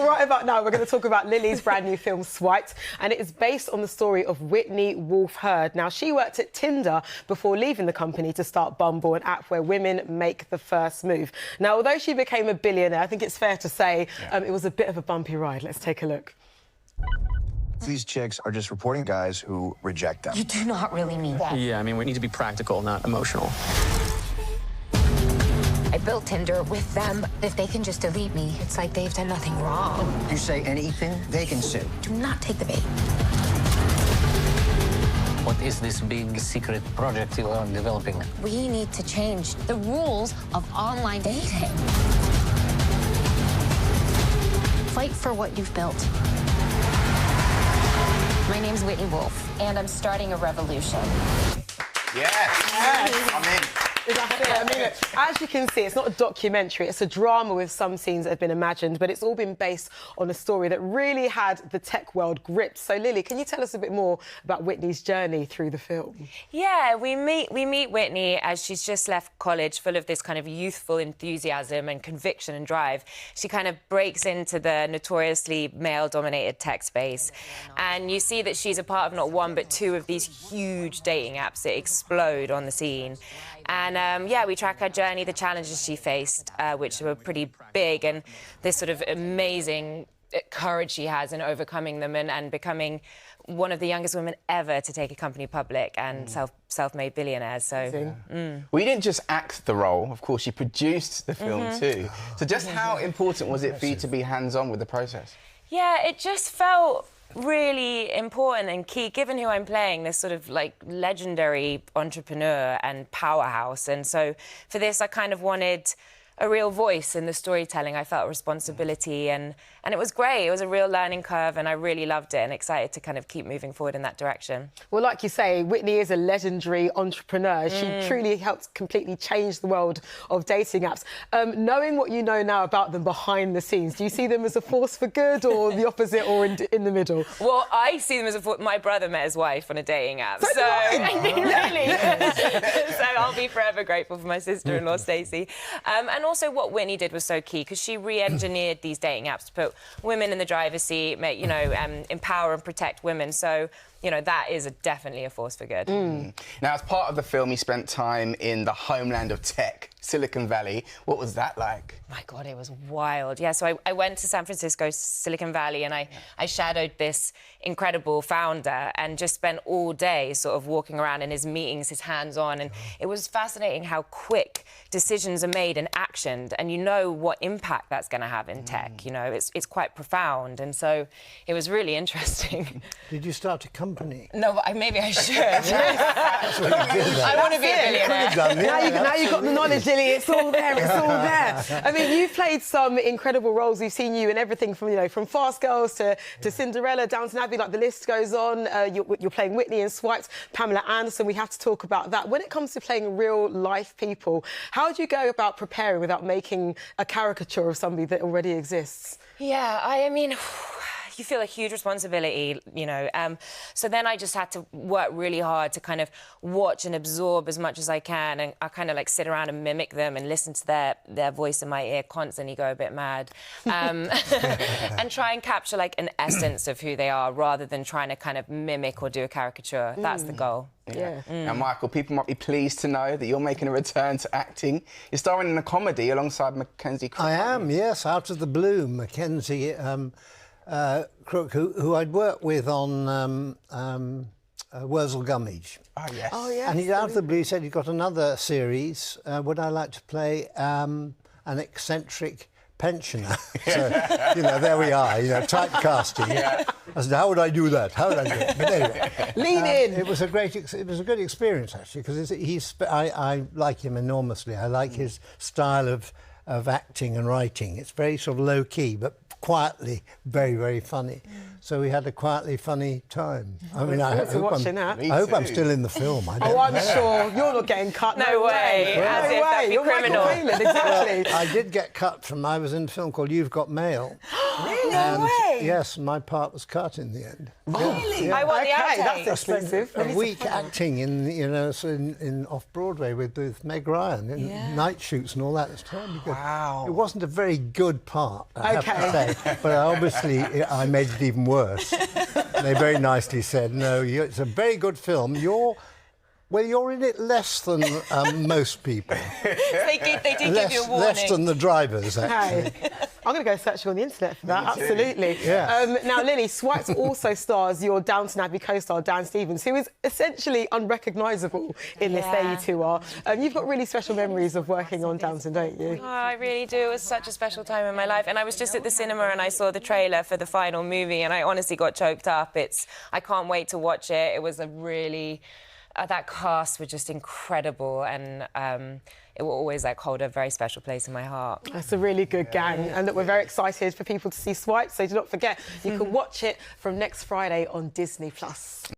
Well, right about now, we're going to talk about Lily's brand new film, Swiped, and it is based on the story of Whitney Wolfe Herd. Now, she worked at Tinder before leaving the company to start Bumble, an app where women make the first move. Now, although she became a billionaire, I think it's fair to say it was a bit of a bumpy ride. Let's take a look. These chicks are just reporting guys who reject them. You do not really mean that. Yeah, I mean, we need to be practical, not emotional. I built Tinder with them. If they can just delete me, it's like they've done nothing wrong. You say anything, they can sue. Do not take the bait. What is this big secret project you are developing? We need to change the rules of online dating. Fight for what you've built. My name's Whitney Wolfe, and I'm starting a revolution. Yes. I'm in. That's it. I mean, as you can see, it's not a documentary, it's a drama with some scenes that have been imagined, but it's all been based on a story that really had the tech world gripped. So, Lily, can you tell us a bit more about Whitney's journey through the film? Yeah, we meet Whitney as she's just left college, full of this kind of youthful enthusiasm and conviction and drive. She kind of breaks into the notoriously male-dominated tech space, and you see that she's a part of not one but two of these huge dating apps that explode on the scene. And, yeah, we track her journey, the challenges she faced, which were pretty big, and this sort of amazing courage she has in overcoming them and becoming one of the youngest women ever to take a company public and self-made billionaires. So, Well, you didn't just act the role, of course, you produced the film too. So just how important was it for you to be hands-on with the process? yeah, it just felt really important and key, given who I'm playing, this sort of like legendary entrepreneur and powerhouse. And so for this, I kind of wanted a real voice in the storytelling. I felt responsibility, and it was great. It was a real learning curve, and I really loved it and excited to kind of keep moving forward in that direction. Well, like you say, Whitney is a legendary entrepreneur. She truly helped completely change the world of dating apps. Knowing what you know now about them behind the scenes, do you see them as a force for good or the opposite or in the middle? Well, I see them as my brother met his wife on a dating app. So really, so I'll be forever grateful for my sister-in-law, Stacey. And also what Whitney did was so key, because she re-engineered these dating apps to put women in the driver's seat, empower and protect women. So, you know, that is definitely a force for good. Now, as part of the film, you spent time in the homeland of tech, Silicon Valley. What was that like? My God, it was wild. Yeah, so I went to San Francisco, Silicon Valley, and I shadowed this incredible founder and just spent all day sort of walking around in his meetings, his hands-on, and it was fascinating how quick decisions are made and actioned, and you know what impact that's going to have in tech. You know, it's quite profound, and so it was really interesting. Did you start a company? No, but maybe I should. I want to be a billionaire. Now you've got the knowledge, Lily. It's all there. It's all there. I mean, you've played some incredible roles. We've seen you in everything from Fast Girls to Cinderella, Downton Abbey. Like the list goes on. You're playing Whitney in Swiped. Pamela Anderson. We have to talk about that. When it comes to playing real life people, how do you go about preparing without making a caricature of somebody that already exists? Yeah, I mean, you feel a huge responsibility, you know. So then I just had to work really hard to kind of watch and absorb as much as I can, and I kind of like sit around and mimic them and listen to their voice in my ear constantly, go a bit mad, and try and capture like an essence of who they are rather than trying to kind of mimic or do a caricature. That's the goal. Yeah. Now, Michael, people might be pleased to know that you're making a return to acting. You're starring in a comedy alongside Mackenzie Crook. I am, yes, out of the blue. Mackenzie Crook, who I'd worked with on Wurzel Gummidge. Oh, yes. Oh, yes. And he's out of the blue, said, you've got another series. Would I like to play an eccentric pensioner? So, you know, there we are, you know, typecasting. Yeah. I said, how would I do that? How would I do it? But anyway, lean in. It was a good experience, actually, because I like him enormously. I like his style of acting and writing. It's very sort of low-key, but quietly very, very funny. So we had a quietly funny time. I mean, I forward to hope, watching that. I hope I'm too. still in the film. I don't Oh, I'm know. sure you're not getting cut. No way. As if that'd be You're criminal. Michael Palin, exactly. I did get cut from. I was in a film called You've Got Mail. No way. Yes, my part was cut in the end. Really? I want the Okay, outtake. that's exclusive. A week acting in off Broadway with Meg Ryan in night shoots and all that. It's terribly good. Wow. It wasn't a very good part, I have Okay. to say, but obviously I made it even worse. They very nicely said, "No, it's a very good film. You're in it less than most people. They did give you a warning. Less than the drivers, actually." Hey, I'm going to go searching on the internet for that, absolutely. Yeah. Now, Lily, Swipes also stars your Downton Abbey co-star, Dan Stevens, who is essentially unrecognisable in this. There you two are. You've got really special memories of working on Downton, don't you? Oh, I really do. It was such a special time in my life. And I was just at the cinema and I saw the trailer for the final movie and I honestly got choked up. I can't wait to watch it. It was a really... that cast were just incredible and it will always hold a very special place in my heart. That's a really good gang. And look, we're very excited for people to see Swipes, so do not forget, you can watch it from next Friday on Disney+.